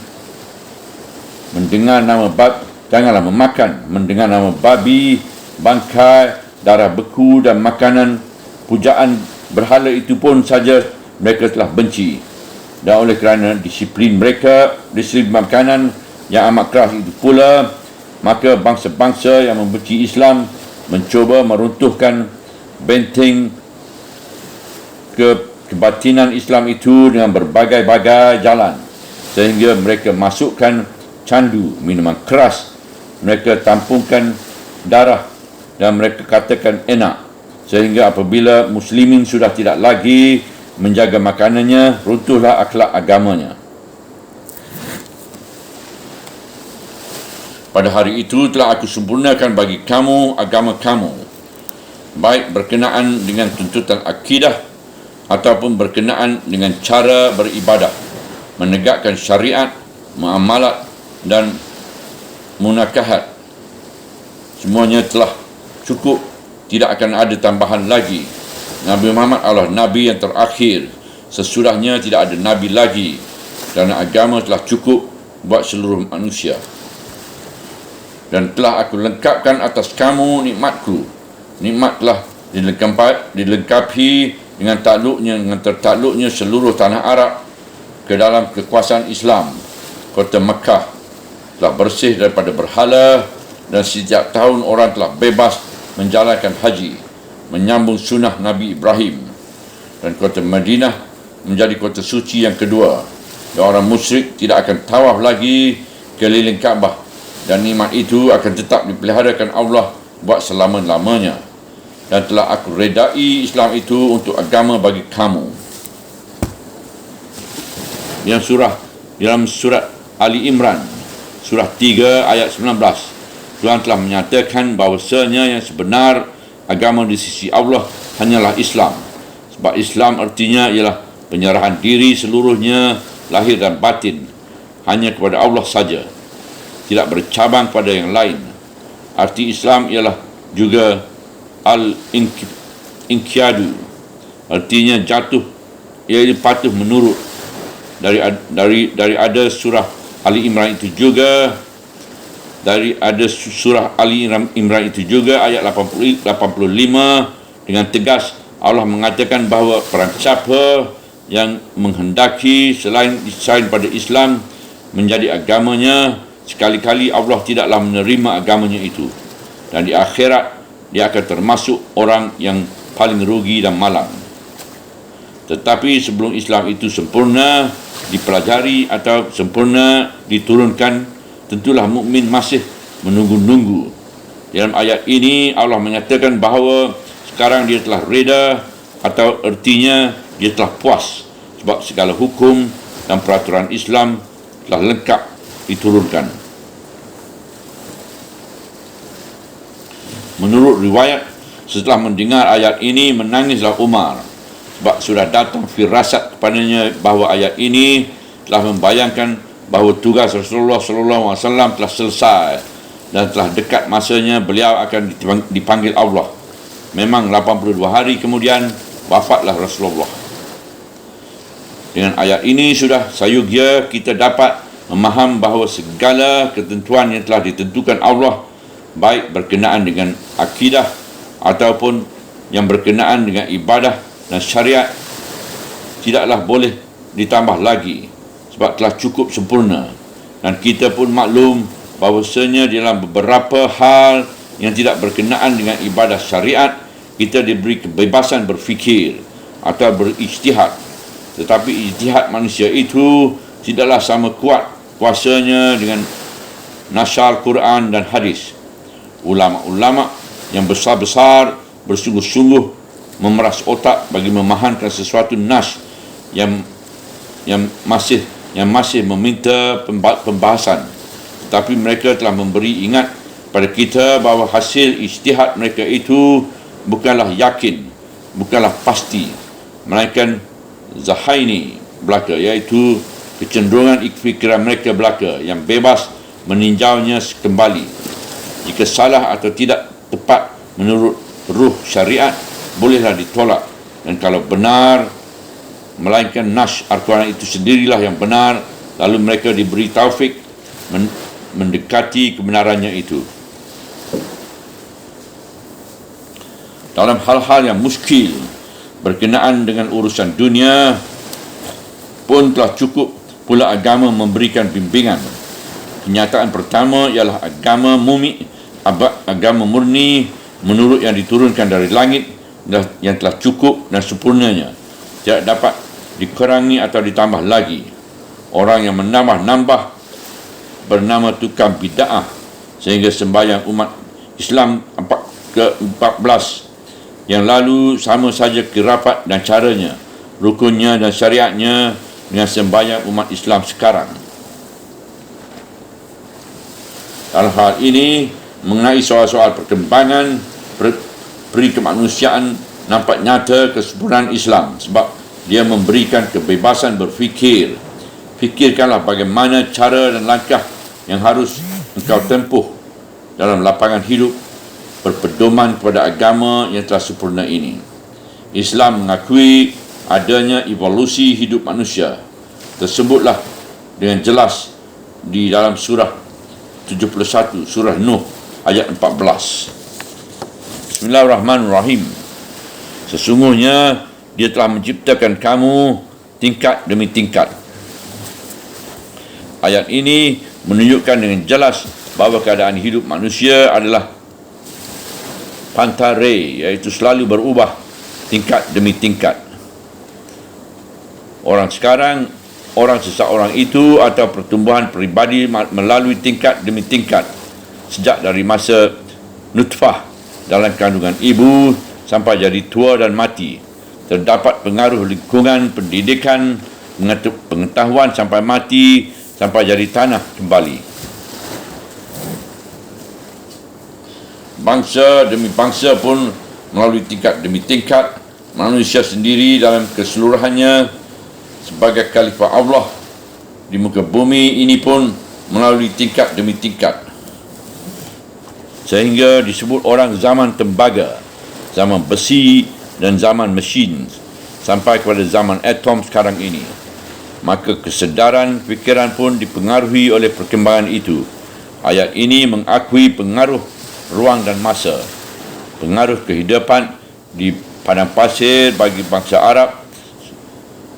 mendengar nama babi, bangkai, darah beku dan makanan pujaan berhala itu pun saja mereka telah benci. Dan oleh kerana disiplin makanan yang amat keras itu pula, maka bangsa-bangsa yang membenci Islam mencuba meruntuhkan benteng kebatinan Islam itu dengan berbagai-bagai jalan, sehingga mereka masukkan candu, minuman keras, mereka tampungkan darah dan mereka katakan enak, sehingga apabila muslimin sudah tidak lagi menjaga makanannya, runtuhlah akhlak agamanya. Pada hari itu telah aku sempurnakan bagi kamu agama kamu, baik berkenaan dengan tuntutan akidah ataupun berkenaan dengan cara beribadah, menegakkan syariat, muamalat dan munakahat. Semuanya telah cukup, tidak akan ada tambahan lagi. Nabi Muhammad adalah Nabi yang terakhir. Sesudahnya tidak ada Nabi lagi. kerana agama telah cukup buat seluruh manusia. Dan telah aku lengkapkan atas kamu nikmatku. Nikmat telah dilengkapi dengan tertakluknya seluruh tanah Arab ke dalam kekuasaan Islam. Kota Mekah telah bersih daripada berhala dan setiap tahun orang telah bebas menjalankan haji, menyambung sunnah Nabi Ibrahim. Dan kota Madinah menjadi kota suci yang kedua, dan orang musyrik tidak akan tawaf lagi keliling Kaabah, dan nikmat itu akan tetap dipeliharakan Allah buat selama-lamanya. Dan telah aku redai Islam itu untuk agama bagi kamu. Yang dalam surat Ali Imran, surah 3 ayat 19, Tuhan telah menyatakan bahawasanya yang sebenar agama di sisi Allah hanyalah Islam. Sebab Islam artinya ialah penyerahan diri seluruhnya, lahir dan batin, hanya kepada Allah saja, tidak bercabang pada yang lain. Arti Islam ialah juga al-inqiyadu, artinya jatuh, iaitu patuh menurut. Dari ada surah Ali Imran itu juga, surah Ali Imran itu juga ayat 85 dengan tegas Allah mengatakan bahawa perang siapa yang menghendaki selain pada Islam menjadi agamanya, sekali-kali Allah tidaklah menerima agamanya itu, dan di akhirat dia akan termasuk orang yang paling rugi dan malang. Tetapi sebelum Islam itu sempurna dipelajari atau sempurna diturunkan, tentulah mukmin masih menunggu-nunggu. Dalam ayat ini Allah menyatakan bahawa sekarang dia telah reda, atau artinya dia telah puas, sebab segala hukum dan peraturan Islam telah lengkap diturunkan. Menurut riwayat, setelah mendengar ayat ini menangislah Umar, sebab sudah datang firasat kepadanya bahawa ayat ini telah membayangkan bahawa tugas Rasulullah SAW telah selesai dan telah dekat masanya beliau akan dipanggil Allah. Memang 82 hari kemudian wafatlah Rasulullah. Dengan ayat ini sudah sayugia kita dapat memaham bahawa segala ketentuan yang telah ditentukan Allah, baik berkenaan dengan akidah ataupun yang berkenaan dengan ibadah dan syariat, tidaklah boleh ditambah lagi, sebab telah cukup sempurna. Dan kita pun maklum bahawasanya dalam beberapa hal yang tidak berkenaan dengan ibadah syariat, kita diberi kebebasan berfikir atau berijtihad. Tetapi ijtihad manusia itu tidaklah sama kuat kuasanya dengan nasyar Quran dan hadis. Ulama-ulama yang besar-besar bersungguh-sungguh memeras otak bagi memahamkan sesuatu nas yang masih meminta pembahasan. Tetapi mereka telah memberi ingat pada kita bahawa hasil ijtihad mereka itu bukanlah yakin, bukanlah pasti, melainkan zahaini belaka, iaitu kecenderungan fikiran mereka belaka yang bebas meninjaunya kembali. Jika salah atau tidak tepat menurut ruh syariat, bolehlah ditolak, dan kalau benar melainkan nas Al-Quran itu sendirilah yang benar, lalu mereka diberi taufik mendekati kebenarannya itu. Dalam hal-hal yang muskil berkenaan dengan urusan dunia pun telah cukup pula agama memberikan bimbingan. Kenyataan pertama ialah agama murni menurut yang diturunkan dari langit yang telah cukup dan sempurnanya, tidak dapat dikurangi atau ditambah lagi. Orang yang menambah-nambah bernama tukang bid'ah, sehingga sembahyang umat Islam ke-14 yang lalu sama saja kirapat dan caranya, rukunnya dan syariatnya dengan sembahyang umat Islam sekarang. Dalam hal ini mengenai soal-soal perkembangan peri kemanusiaan, nampak nyata kesempurnaan Islam sebab dia memberikan kebebasan berfikir. Fikirkanlah bagaimana cara dan langkah yang harus engkau tempuh dalam lapangan hidup berpedoman kepada agama yang telah sempurna ini. Islam mengakui adanya evolusi hidup manusia. Tersebutlah dengan jelas di dalam surah 71, surah Nuh ayat 14. Bismillahirrahmanirrahim. Sesungguhnya Dia telah menciptakan kamu tingkat demi tingkat. Ayat ini menunjukkan dengan jelas bahawa keadaan hidup manusia adalah pantare, iaitu selalu berubah tingkat demi tingkat. Orang sekarang, orang seseorang itu atau pertumbuhan peribadi melalui tingkat demi tingkat sejak dari masa nutfah dalam kandungan ibu sampai jadi tua dan mati. Terdapat pengaruh lingkungan, pendidikan, pengetahuan sampai mati, sampai jadi tanah kembali. Bangsa demi bangsa pun melalui tingkat demi tingkat. Manusia sendiri dalam keseluruhannya sebagai khalifah Allah di muka bumi ini pun melalui tingkat demi tingkat. Sehingga disebut orang zaman tembaga, zaman besi dan zaman mesin sampai kepada zaman atom sekarang ini. Maka kesedaran fikiran pun dipengaruhi oleh perkembangan itu. Ayat ini mengakui pengaruh ruang dan masa, pengaruh kehidupan di padang pasir bagi bangsa Arab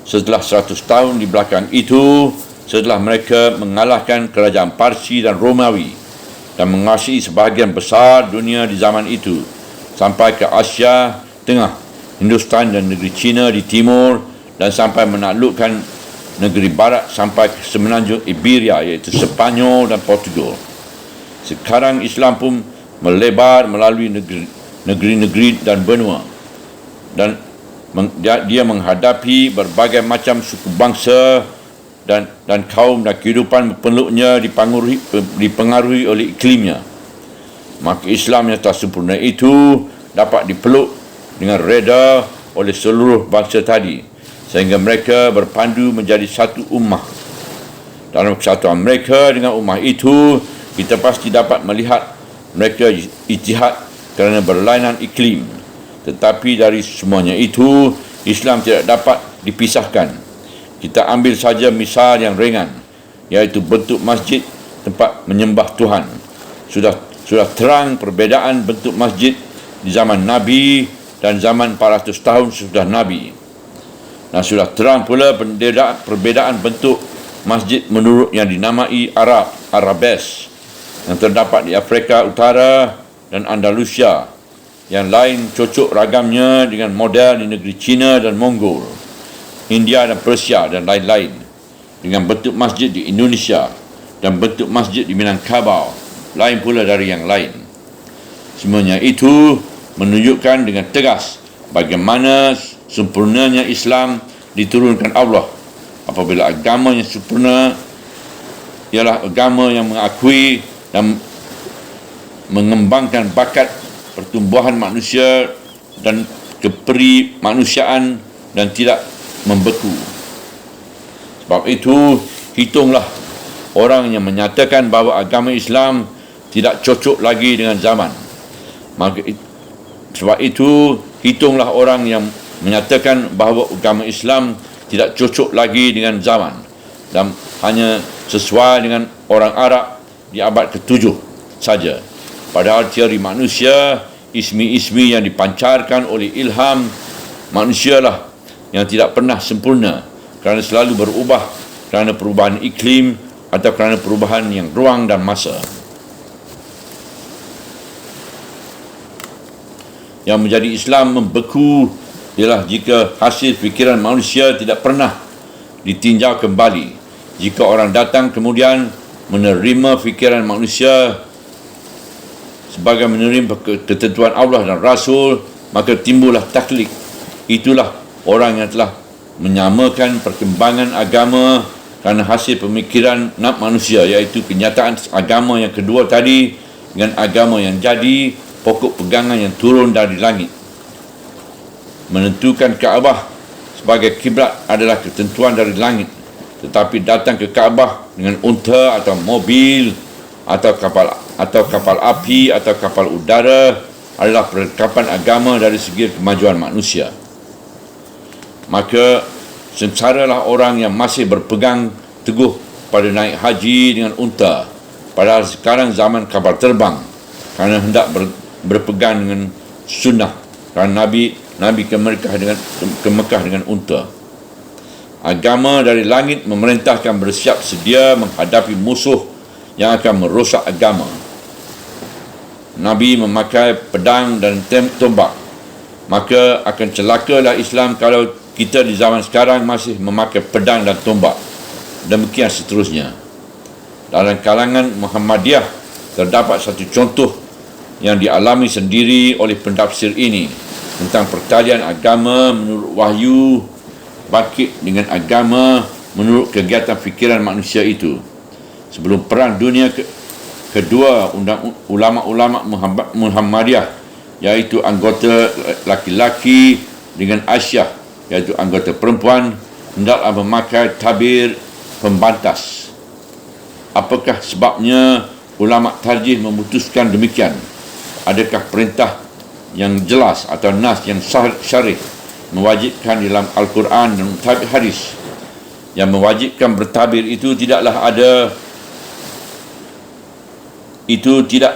setelah 100 tahun di belakang itu, setelah mereka mengalahkan kerajaan Parsi dan Romawi dan menguasai sebahagian besar dunia di zaman itu sampai ke Asia Tengah, Hindustan dan negeri China di timur, dan sampai menaklukkan negeri barat sampai ke semenanjung Iberia, iaitu Sepanyol dan Portugal. Sekarang Islam pun melebar melalui negeri-negeri dan benua, dan dia menghadapi berbagai macam suku bangsa dan kaum, dan kehidupan peluknya dipengaruhi oleh iklimnya. Maka Islam yang tak sempurna itu dapat dipeluk dengan reda oleh seluruh bangsa tadi, sehingga mereka berpandu menjadi satu ummah. Dalam kesatuan mereka dengan ummah itu, kita pasti dapat melihat mereka ijtihad kerana berlainan iklim. Tetapi dari semuanya itu, Islam tidak dapat dipisahkan. Kita ambil saja misal yang ringan, iaitu bentuk masjid tempat menyembah Tuhan. Sudah terang perbezaan bentuk masjid di zaman Nabi dan zaman 400 tahun sesudah Nabi. Dan sudah terang pula perbezaan bentuk masjid menurut yang dinamai Arabes yang terdapat di Afrika Utara dan Andalusia. Yang lain cocok ragamnya dengan model di negeri China dan Mongol, India dan Persia dan lain-lain. Dengan bentuk masjid di Indonesia dan bentuk masjid di Minangkabau lain pula dari yang lain. Semuanya itu menunjukkan dengan tegas bagaimana sempurnanya Islam diturunkan Allah. Apabila agama yang sempurna ialah agama yang mengakui dan mengembangkan bakat pertumbuhan manusia dan keperi manusiaan dan tidak membeku. Sebab itu, hitunglah orang yang menyatakan bahawa agama Islam tidak cocok lagi dengan zaman. Sebab itu, hitunglah orang yang menyatakan bahawa agama Islam tidak cocok lagi dengan zaman dan hanya sesuai dengan orang Arab di abad ke-7 saja. Padahal teori manusia, ismi-ismi yang dipancarkan oleh ilham manusialah yang tidak pernah sempurna kerana selalu berubah kerana perubahan iklim atau kerana perubahan yang ruang dan masa. Yang menjadi Islam membeku ialah jika hasil fikiran manusia tidak pernah ditinjau kembali. Jika orang datang kemudian menerima fikiran manusia sebagai menerima ketentuan Allah dan Rasul, maka timbullah taklid. Itulah orang yang telah menyamakan perkembangan agama kerana hasil pemikiran manusia, iaitu kenyataan agama yang kedua tadi dengan agama yang jadi, pokok pegangan yang turun dari langit. Menentukan Kaabah sebagai kiblat adalah ketentuan dari langit, tetapi datang ke Kaabah dengan unta atau mobil atau kapal api atau kapal udara adalah perlengkapan agama dari segi kemajuan manusia. Maka sengsaralah orang yang masih berpegang teguh kepada naik haji dengan unta. Padahal sekarang zaman kapal terbang, kerana hendak berpegang dengan sunnah, kerana Nabi ke Mekah dengan unta. Agama dari langit memerintahkan bersiap sedia menghadapi musuh yang akan merosak agama. Nabi memakai pedang dan tombak. Maka akan celakalah Islam kalau kita di zaman sekarang masih memakai pedang dan tombak. Demikian seterusnya. Dalam kalangan Muhammadiyah terdapat satu contoh yang dialami sendiri oleh pentafsir ini tentang pertalian agama menurut wahyu bangkit dengan agama menurut kegiatan fikiran manusia itu. Sebelum Perang Dunia Kedua, ulama-ulama Muhammadiyah, iaitu anggota laki-laki dengan Aisyah, iaitu anggota perempuan, hendaklah memakai tabir pembantas. Apakah sebabnya ulama tarjih memutuskan demikian? Adakah perintah yang jelas atau nas yang syarih mewajibkan dalam Al-Quran dan hadis? Yang mewajibkan bertabir itu tidak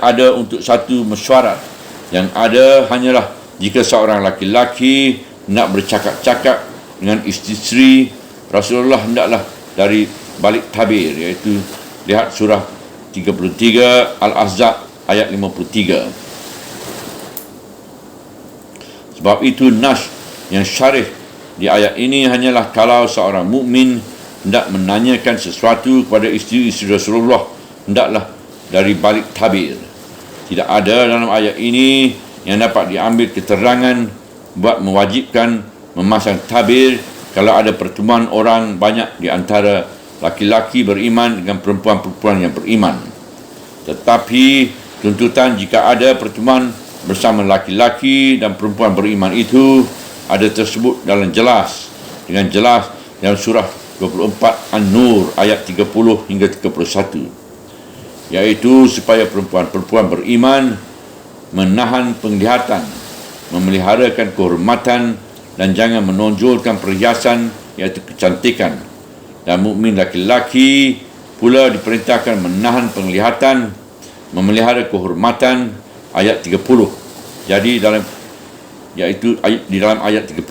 ada untuk satu mesyuarat. Yang ada hanyalah jika seorang laki-laki nak bercakap-cakap dengan isteri Rasulullah, hendaklah dari balik tabir, iaitu lihat surah 33 Al-Ahzab ayat 53. Sebab itu nas yang syarih di ayat ini hanyalah kalau seorang mukmin hendak menanyakan sesuatu kepada isteri-isteri Rasulullah, hendaklah dari balik tabir. Tidak ada dalam ayat ini yang dapat diambil keterangan buat mewajibkan memasang tabir kalau ada pertemuan orang banyak di antara laki-laki beriman dengan perempuan-perempuan yang beriman. Tetapi tuntutan jika ada pertemuan bersama laki-laki dan perempuan beriman itu ada tersebut dengan jelas dalam surah 24 An-Nur ayat 30 hingga 31, iaitu supaya perempuan-perempuan beriman menahan penglihatan, memeliharakan kehormatan dan jangan menonjolkan perhiasan, iaitu kecantikan. Dan mukmin laki-laki pula diperintahkan menahan penglihatan, memelihara kehormatan, ayat 30. Jadi di dalam ayat 30.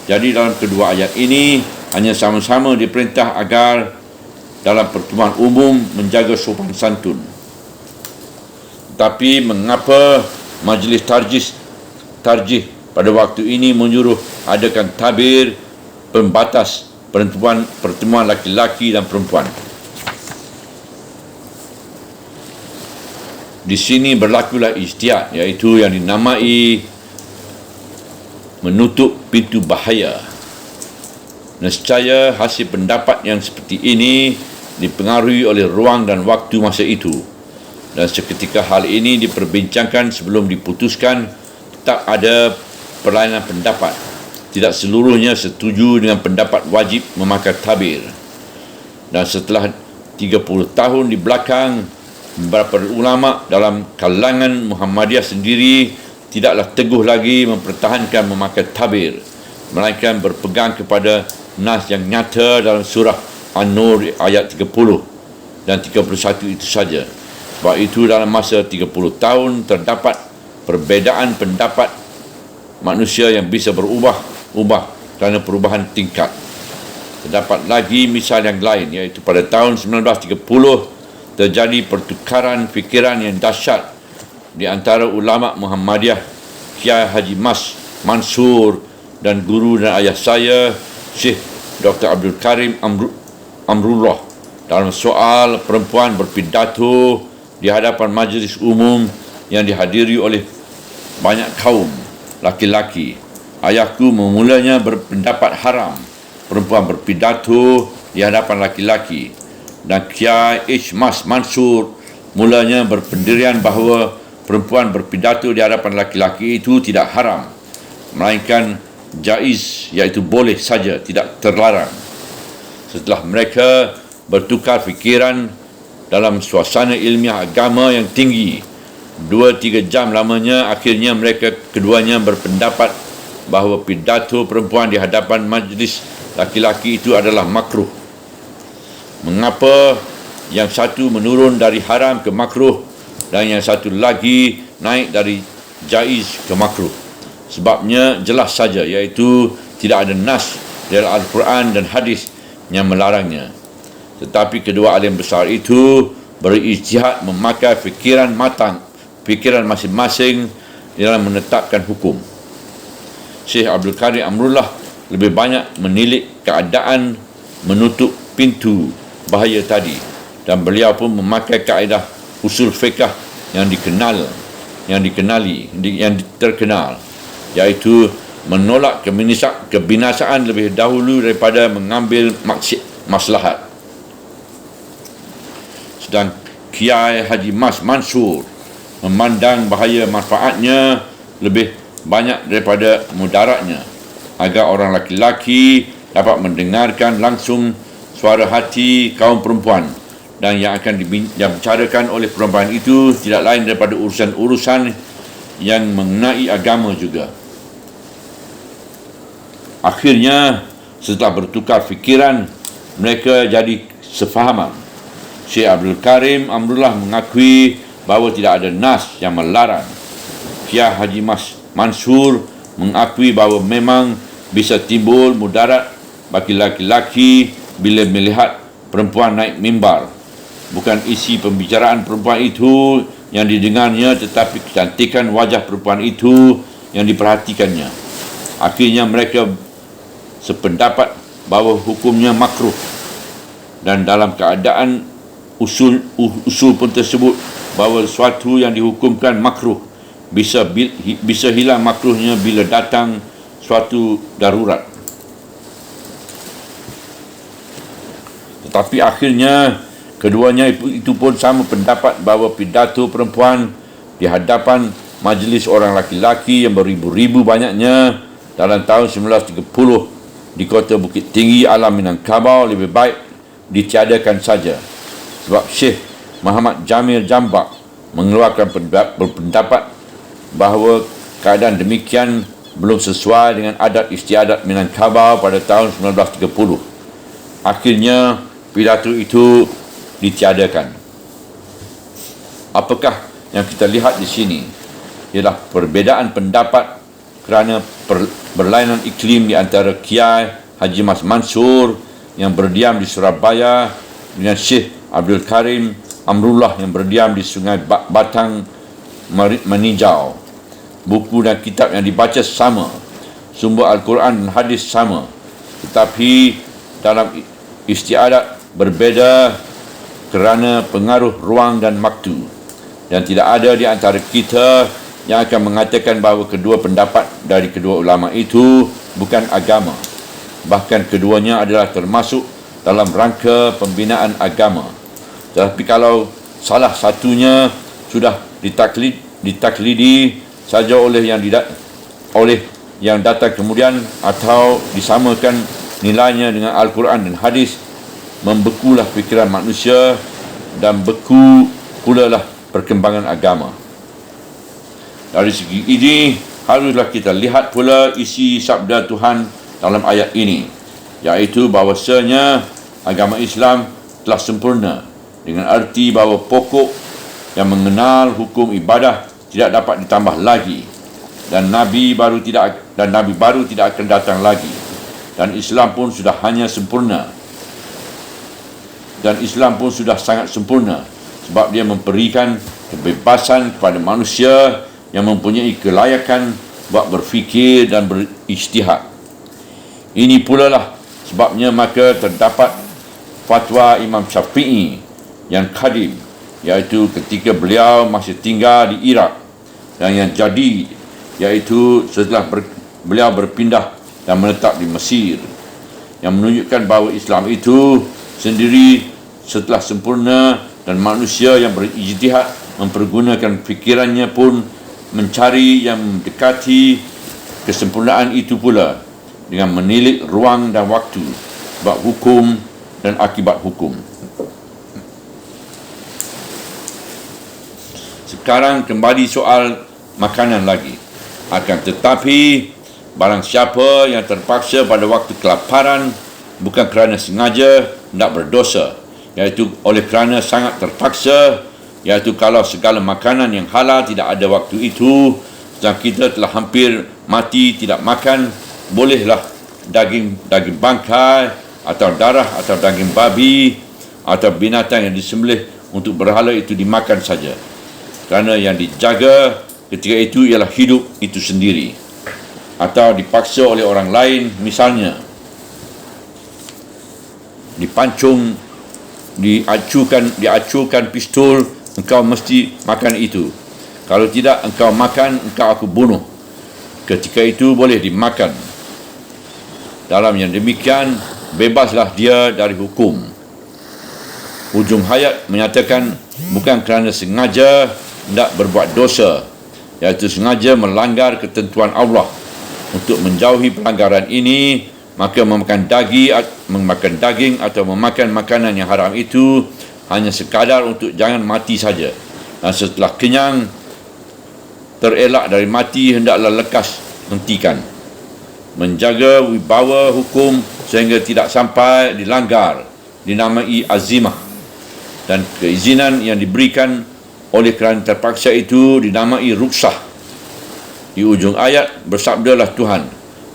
Jadi dalam kedua ayat ini hanya sama-sama diperintah agar dalam pertemuan umum menjaga sopan santun. Tapi mengapa majlis tarjih pada waktu ini menyuruh adakan tabir pembatas pertemuan laki-laki dan perempuan? Di sini berlakulah ijtihad, iaitu yang dinamai menutup pintu bahaya. Nescaya hasil pendapat yang seperti ini dipengaruhi oleh ruang dan waktu masa itu, dan seketika hal ini diperbincangkan sebelum diputuskan. Tak ada perlainan pendapat. Tidak seluruhnya setuju dengan pendapat wajib memakai tabir. Dan setelah 30 tahun di belakang, beberapa ulama dalam kalangan Muhammadiyah sendiri tidaklah teguh lagi mempertahankan memakai tabir, melainkan berpegang kepada nas yang nyata dalam surah An-Nur ayat 30 dan 31 itu saja. Sebab itu dalam masa 30 tahun terdapat perbezaan pendapat manusia yang bisa berubah kerana perubahan tingkat. Terdapat lagi misal yang lain, iaitu pada tahun 1930 terjadi pertukaran fikiran yang dahsyat di antara ulama Muhammadiyah, Kiai Haji Mansur dan guru dan ayah saya, Syekh Dr. Abdul Karim Amrullah, dalam soal perempuan berpidato di hadapan majlis umum yang dihadiri oleh banyak kaum laki-laki. Ayahku memulanya berpendapat haram perempuan berpidato di hadapan laki-laki, dan Kiai H. Mansur mulanya berpendirian bahawa perempuan berpidato di hadapan laki-laki itu tidak haram, melainkan jaiz, iaitu boleh saja, tidak terlarang. Setelah mereka bertukar fikiran dalam suasana ilmiah agama yang tinggi, 2-3 jam lamanya, akhirnya mereka keduanya berpendapat bahawa pidato perempuan di hadapan majlis laki-laki itu adalah makruh. Mengapa yang satu menurun dari haram ke makruh dan yang satu lagi naik dari jaiz ke makruh? Sebabnya jelas saja, iaitu tidak ada nas dari Al-Quran dan hadis yang melarangnya. Tetapi kedua alim besar itu berijtihad memakai fikiran matang, fikiran masing-masing dalam menetapkan hukum. Syekh Abdul Karim Amrullah lebih banyak menilik keadaan menutup pintu bahaya tadi, dan beliau pun memakai kaedah usul fiqh yang terkenal, iaitu menolak kebinasaan lebih dahulu daripada mengambil maslahat. Sedang Kiai Haji Mas Mansur memandang bahaya manfaatnya lebih banyak daripada mudaratnya, agar orang laki-laki dapat mendengarkan langsung suara hati kaum perempuan, dan yang akan dibicarakan oleh perempuan itu tidak lain daripada urusan-urusan yang mengenai agama juga. Akhirnya, setelah bertukar fikiran, mereka jadi sefahaman. Syekh Abdul Karim Amrullah mengakui bahawa tidak ada nas yang melarang. Kiai Haji Mas Mansur mengakui bahawa memang bisa timbul mudarat bagi laki-laki bila melihat perempuan naik mimbar. Bukan isi pembicaraan perempuan itu yang didengarnya, tetapi kecantikan wajah perempuan itu yang diperhatikannya. Akhirnya mereka sependapat bahawa hukumnya makruh, dan dalam keadaan usul pun tersebut bahawa sesuatu yang dihukumkan makruh bisa hilang makruhnya bila datang suatu darurat. Tetapi akhirnya keduanya itu pun sama pendapat bahawa pidato perempuan di hadapan majlis orang laki-laki yang beribu-ribu banyaknya dalam tahun 1930 di kota Bukit Tinggi, Alam Minangkabau lebih baik ditiadakan saja, sebab Syekh Muhammad Jamil Jambak mengeluarkan pendapat bahawa keadaan demikian belum sesuai dengan adat istiadat Minangkabau pada tahun 1930. Akhirnya pidato itu ditiadakan. Apakah yang kita lihat di sini ialah perbezaan pendapat kerana berlainan iklim di antara Kiai Haji Mas Mansur yang berdiam di Surabaya dengan Syekh Abdul Karim Amrullah yang berdiam di Sungai Batang Meninjau. Buku dan kitab yang dibaca sama, sumber Al-Quran dan hadis sama, tetapi dalam istiadat berbeza kerana pengaruh ruang dan waktu. Dan tidak ada di antara kita yang akan mengatakan bahawa kedua pendapat dari kedua ulama itu bukan agama. Bahkan keduanya adalah termasuk dalam rangka pembinaan agama. Tetapi kalau salah satunya sudah ditaklidi saja oleh yang datang kemudian, atau disamakan nilainya dengan Al-Quran dan hadis, membekulah fikiran manusia dan beku pula lah perkembangan agama. Dari segi ini, haruslah kita lihat pula isi sabda Tuhan dalam ayat ini, iaitu bahawasanya agama Islam telah sempurna, dengan arti bahawa pokok yang mengenal hukum ibadah tidak dapat ditambah lagi, dan Nabi baru tidak akan datang lagi, dan Islam pun sudah sangat sempurna, sebab dia memberikan kebebasan kepada manusia yang mempunyai kelayakan buat berfikir dan berijtihad. Ini pula lah sebabnya maka terdapat fatwa Imam Syafi'i yang kadim, iaitu ketika beliau masih tinggal di Iraq, dan yang jadi iaitu setelah beliau berpindah dan menetap di Mesir, yang menunjukkan bahawa Islam itu sendiri setelah sempurna, dan manusia yang berijtihad mempergunakan fikirannya pun mencari yang mendekati kesempurnaan itu pula dengan menilik ruang dan waktu, sebab hukum dan akibat hukum. Sekarang kembali soal makanan lagi. Akan tetapi, barang siapa yang terpaksa pada waktu kelaparan bukan kerana sengaja hendak berdosa, iaitu oleh kerana sangat terpaksa, iaitu kalau segala makanan yang halal tidak ada waktu itu dan kita telah hampir mati tidak makan, bolehlah daging bangkai atau darah atau daging babi atau binatang yang disembelih untuk berhala itu dimakan saja, kerana yang dijaga ketika itu ialah hidup itu sendiri. Atau dipaksa oleh orang lain, misalnya dipancung, diacukan pistol, engkau mesti makan itu, kalau tidak engkau makan, engkau aku bunuh. Ketika itu boleh dimakan. Dalam yang demikian bebaslah dia dari hukum. Ujung hayat menyatakan bukan kerana sengaja hendak berbuat dosa, iaitu sengaja melanggar ketentuan Allah. Untuk menjauhi pelanggaran ini, maka memakan daging atau memakan makanan yang haram itu hanya sekadar untuk jangan mati saja, dan setelah kenyang terelak dari mati hendaklah lekas hentikan. Menjaga wibawa hukum sehingga tidak sampai dilanggar dinamai azimah, dan keizinan yang diberikan oleh kerana terpaksa itu dinamai ruksah. Di ujung ayat bersabdalah Tuhan,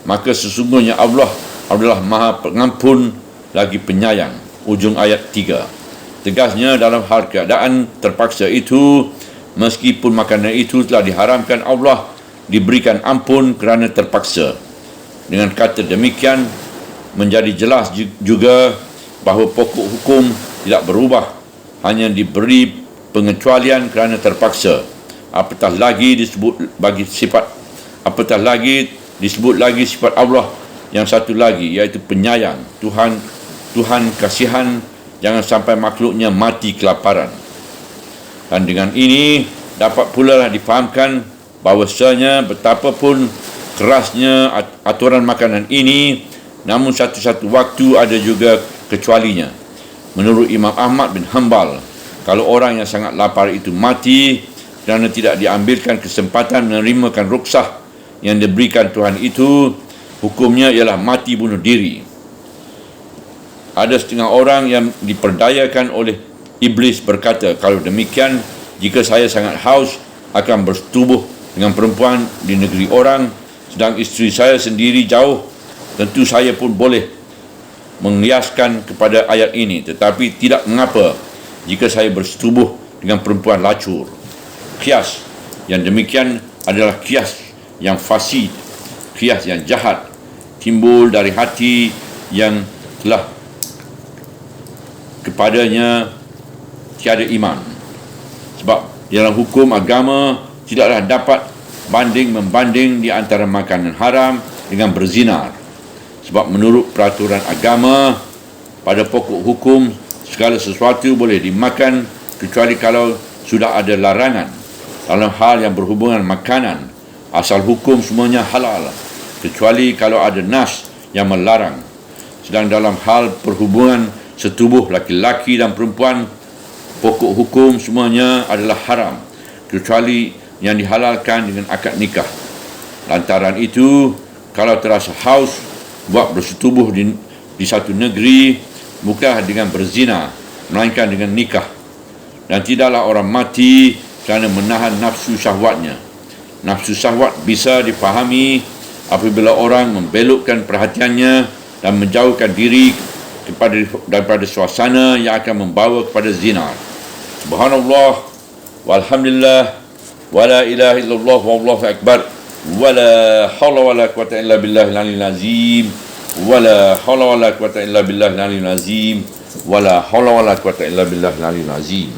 maka sesungguhnya Allah adalah Maha Pengampun lagi penyayang. Ujung ayat 3. Tegasnya dalam hal keadaan terpaksa itu, meskipun makanan itu telah diharamkan Allah, diberikan ampun kerana terpaksa. Dengan kata demikian, menjadi jelas juga bahawa pokok hukum tidak berubah, hanya diberi pengecualian kerana terpaksa. Apatah lagi disebut lagi sifat Allah yang satu lagi, iaitu penyayang. Tuhan kasihan, jangan sampai makhluknya mati kelaparan. Dan dengan ini dapat pula difahamkan bahawasanya betapapun kerasnya aturan makanan ini, namun satu-satu waktu ada juga kecualinya. Menurut Imam Ahmad bin Hanbal, kalau orang yang sangat lapar itu mati kerana tidak diambilkan kesempatan menerimakan ruksah yang diberikan Tuhan itu, hukumnya ialah mati bunuh diri. Ada setengah orang yang diperdayakan oleh iblis berkata, kalau demikian, jika saya sangat haus akan bersetubuh dengan perempuan di negeri orang, sedang isteri saya sendiri jauh, tentu saya pun boleh mengiaskan kepada ayat ini, tetapi tidak mengapa jika saya bersetubuh dengan perempuan lacur. Kias yang demikian adalah kias yang fasid, kias yang jahat, timbul dari hati yang telah kepadanya tiada iman. Sebab dalam hukum agama tidaklah dapat banding-membanding di antara makanan haram dengan berzinar. Sebab menurut peraturan agama, pada pokok hukum segala sesuatu boleh dimakan kecuali kalau sudah ada larangan. Dalam hal yang berhubungan makanan, asal hukum semuanya halal, kecuali kalau ada nas yang melarang. Sedang dalam hal perhubungan setubuh laki-laki dan perempuan, pokok hukum semuanya adalah haram, kecuali yang dihalalkan dengan akad nikah. Lantaran itu, kalau terasa haus buat bersetubuh di satu negeri, bukan dengan berzina, melainkan dengan nikah. Dan tidaklah orang mati kerana menahan nafsu syahwatnya. Nafsu syahwat bisa dipahami apabila orang membelokkan perhatiannya dan menjauhkan diri daripada suasana yang akan membawa kepada zina. Subhanallah, walhamdulillah, wala ilaha illallah, wallahu akbar, wala hawla wala quwata illa billahil aliyyil azim, wala hawla wala quwata illa billahil aliyyil azim, wala hawla wala quwata illa billahil aliyyil azim.